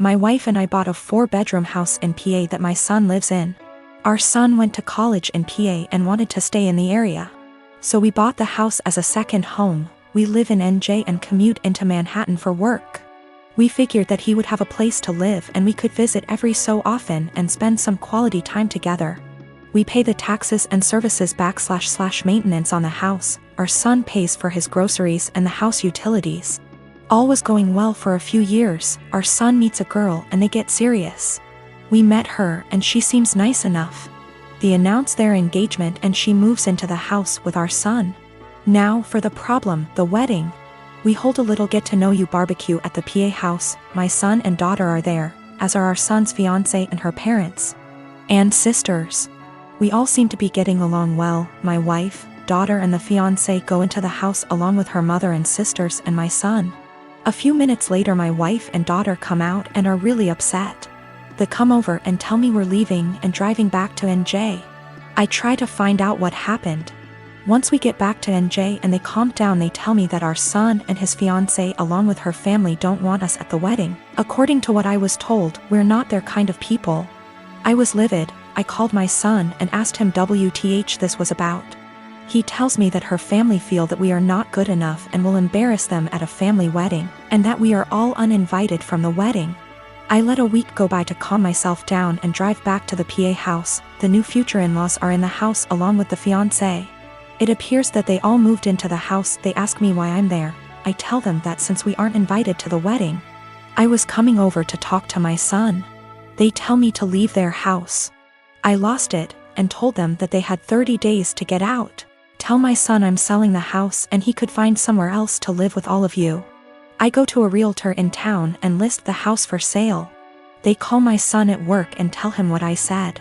My wife and I bought a 4-bedroom house in PA that my son lives in. Our son went to college in PA and wanted to stay in the area. So we bought the house as a second home. We live in NJ and commute into Manhattan for work. We figured that he would have a place to live and we could visit every so often and spend some quality time together. We pay the taxes and services / maintenance on the house. Our son pays for his groceries and the house utilities. All was going well for a few years. Our son meets a girl and they get serious. We met her and she seems nice enough. They announce their engagement and she moves into the house with our son. Now for the problem, the wedding. We hold a little get-to-know-you barbecue at the PA house. My son and daughter are there, as are our son's fiancé and her parents. And sisters. We all seem to be getting along well. My wife, daughter and the fiancé go into the house along with her mother and sisters and my son. A few minutes later my wife and daughter come out and are really upset. They come over and tell me we're leaving and driving back to NJ. I try to find out what happened. Once we get back to NJ and they calm down, they tell me that our son and his fiancée along with her family don't want us at the wedding. According to what I was told, we're not their kind of people. I was livid. I called my son and asked him WTH this was about. He tells me that her family feel that we are not good enough and will embarrass them at a family wedding, and that we are all uninvited from the wedding. I let a week go by to calm myself down and drive back to the PA house. The new future in-laws are in the house along with the fiancé. It appears that they all moved into the house. They ask me why I'm there. I tell them that since we aren't invited to the wedding, I was coming over to talk to my son. They tell me to leave their house. I lost it and told them that they had 30 days to get out. Tell my son I'm selling the house and he could find somewhere else to live with all of you. I go to a realtor in town and list the house for sale. They call my son at work and tell him what I said.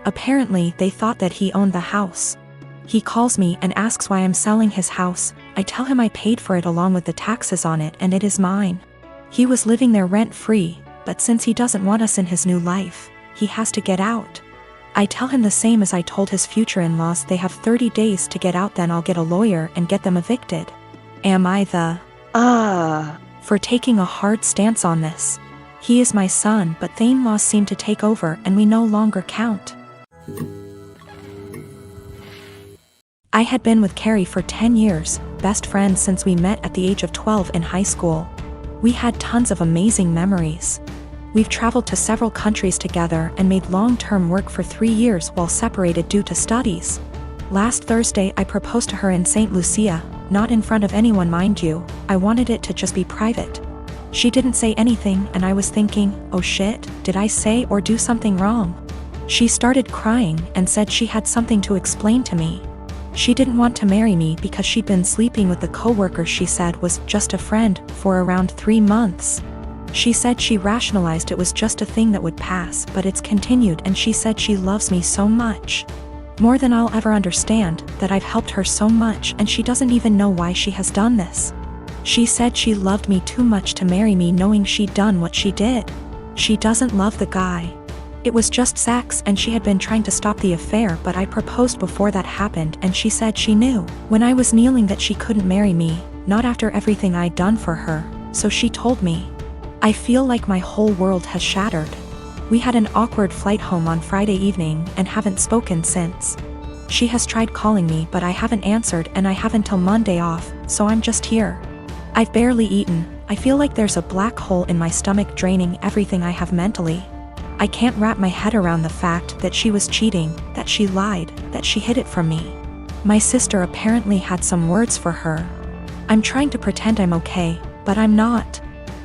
Apparently they thought that he owned the house. He calls me and asks why I'm selling his house. I tell him I paid for it along with the taxes on it and it is mine. He was living there rent-free, but since he doesn't want us in his new life, he has to get out. I tell him the same as I told his future in-laws. They have 30 days to get out, then I'll get a lawyer and get them evicted. Am I the for taking a hard stance on this? He is my son, but the in-laws seem to take over and we no longer count. I had been with Carrie for 10 years, best friends since we met at the age of 12 in high school. We had tons of amazing memories. We've traveled to several countries together and made long-term work for 3 years while separated due to studies. Last Thursday I proposed to her in St. Lucia, not in front of anyone mind you. I wanted it to just be private. She didn't say anything and I was thinking, oh shit, did I say or do something wrong? She started crying and said she had something to explain to me. She didn't want to marry me because she'd been sleeping with the coworker she said was just a friend for around 3 months. She said she rationalized it was just a thing that would pass, but it's continued, and she said she loves me so much. More than I'll ever understand, that I've helped her so much and she doesn't even know why she has done this. She said she loved me too much to marry me knowing she'd done what she did. She doesn't love the guy. It was just sex and she had been trying to stop the affair, but I proposed before that happened and she said she knew when I was kneeling that she couldn't marry me, not after everything I'd done for her, so she told me. I feel like my whole world has shattered. We had an awkward flight home on Friday evening and haven't spoken since. She has tried calling me but I haven't answered and I have until Monday off, so I'm just here. I've barely eaten. I feel like there's a black hole in my stomach draining everything I have mentally. I can't wrap my head around the fact that she was cheating, that she lied, that she hid it from me. My sister apparently had some words for her. I'm trying to pretend I'm okay, but I'm not.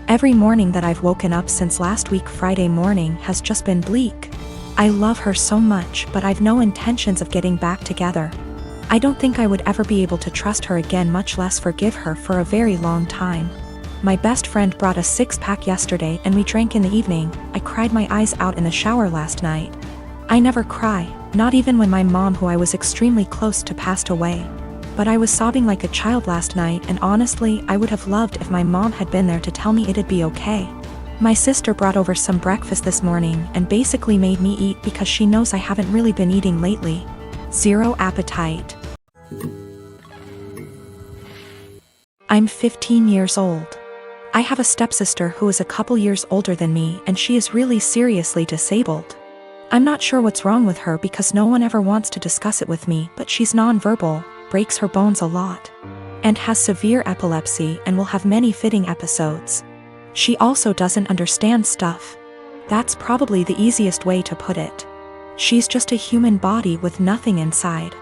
Every morning that I've woken up since last week Friday morning has just been bleak. I love her so much, but I've no intentions of getting back together. I don't think I would ever be able to trust her again, much less forgive her, for a very long time. My best friend brought a 6-pack yesterday and we drank in the evening. I cried my eyes out in the shower last night. I never cry, not even when my mom, who I was extremely close to, passed away. But I was sobbing like a child last night, and honestly I would have loved if my mom had been there to tell me it'd be okay. My sister brought over some breakfast this morning and basically made me eat because she knows I haven't really been eating lately. Zero appetite. I'm 15 years old. I have a stepsister who is a couple years older than me, and she is really seriously disabled. I'm not sure what's wrong with her because no one ever wants to discuss it with me, but she's nonverbal, breaks her bones a lot, and has severe epilepsy and will have many fitting episodes. She also doesn't understand stuff. That's probably the easiest way to put it. She's just a human body with nothing inside.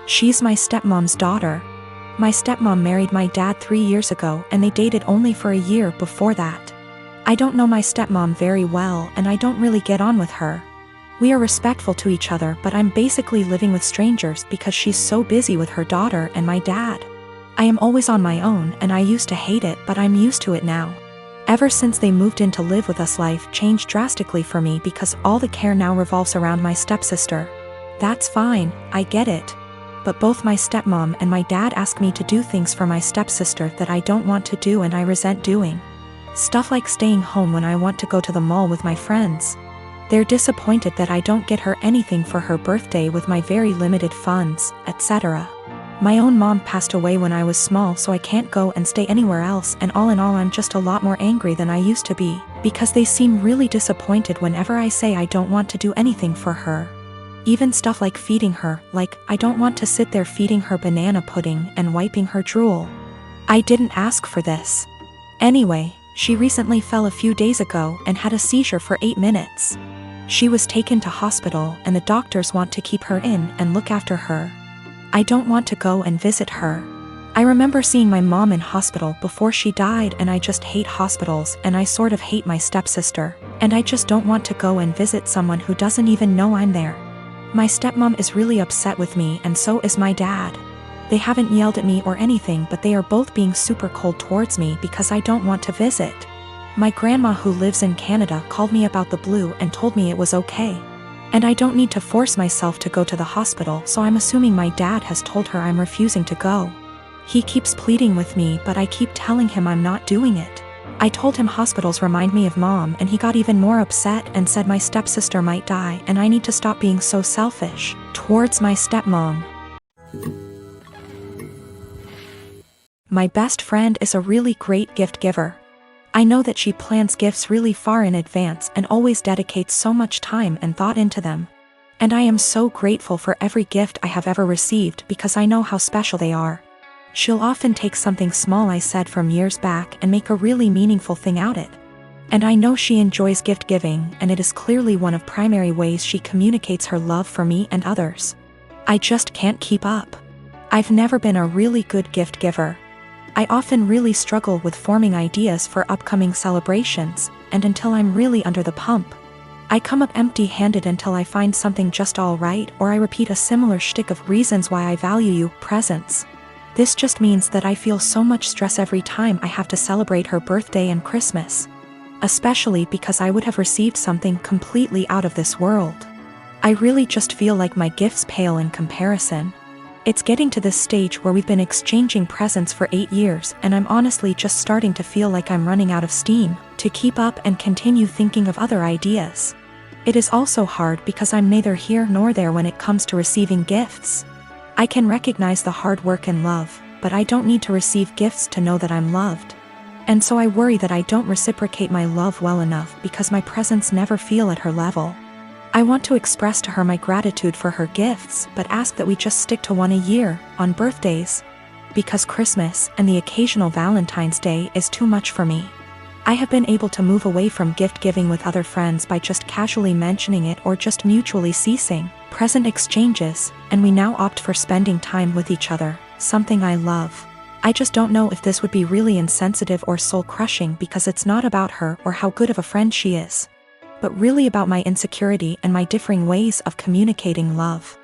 She's my stepmom's daughter. My stepmom married my dad 3 years ago and they dated only for a year before that. I don't know my stepmom very well and I don't really get on with her. We are respectful to each other, but I'm basically living with strangers because she's so busy with her daughter and my dad. I am always on my own and I used to hate it, but I'm used to it now. Ever since they moved in to live with us, life changed drastically for me because all the care now revolves around my stepsister. That's fine, I get it. But both my stepmom and my dad ask me to do things for my stepsister that I don't want to do and I resent doing. Stuff like staying home when I want to go to the mall with my friends. They're disappointed that I don't get her anything for her birthday with my very limited funds, etc. My own mom passed away when I was small, so I can't go and stay anywhere else, and all in all I'm just a lot more angry than I used to be, because they seem really disappointed whenever I say I don't want to do anything for her. Even stuff like feeding her, like I don't want to sit there feeding her banana pudding and wiping her drool. I didn't ask for this. Anyway, she recently fell a few days ago and had a seizure for 8 minutes. She was taken to hospital and the doctors want to keep her in and look after her. I don't want to go and visit her. I remember seeing my mom in hospital before she died and I just hate hospitals and I sort of hate my stepsister, and I just don't want to go and visit someone who doesn't even know I'm there. My stepmom is really upset with me and so is my dad. They haven't yelled at me or anything, but they are both being super cold towards me because I don't want to visit. My grandma who lives in Canada called me about the blue and told me it was okay. And I don't need to force myself to go to the hospital, so I'm assuming my dad has told her I'm refusing to go. He keeps pleading with me, but I keep telling him I'm not doing it. I told him hospitals remind me of mom and he got even more upset and said my stepsister might die and I need to stop being so selfish towards my stepmom. My best friend is a really great gift giver. I know that she plans gifts really far in advance and always dedicates so much time and thought into them. And I am so grateful for every gift I have ever received because I know how special they are. She'll often take something small I said from years back and make a really meaningful thing out of it. And I know she enjoys gift giving, and it is clearly one of primary ways she communicates her love for me and others. I just can't keep up. I've never been a really good gift giver. I often really struggle with forming ideas for upcoming celebrations, and until I'm really under the pump, I come up empty-handed until I find something just all right, or I repeat a similar shtick of reasons why I value you, presents. This just means that I feel so much stress every time I have to celebrate her birthday and Christmas. Especially because I would have received something completely out of this world. I really just feel like my gifts pale in comparison. It's getting to this stage where we've been exchanging presents for 8 years and I'm honestly just starting to feel like I'm running out of steam to keep up and continue thinking of other ideas. It is also hard because I'm neither here nor there when it comes to receiving gifts. I can recognize the hard work and love, but I don't need to receive gifts to know that I'm loved. And so I worry that I don't reciprocate my love well enough because my presents never feel at her level. I want to express to her my gratitude for her gifts, but ask that we just stick to one a year, on birthdays. Because Christmas and the occasional Valentine's Day is too much for me. I have been able to move away from gift giving with other friends by just casually mentioning it or just mutually ceasing present exchanges, and we now opt for spending time with each other, something I love. I just don't know if this would be really insensitive or soul-crushing because it's not about her or how good of a friend she is, but really about my insecurity and my differing ways of communicating love.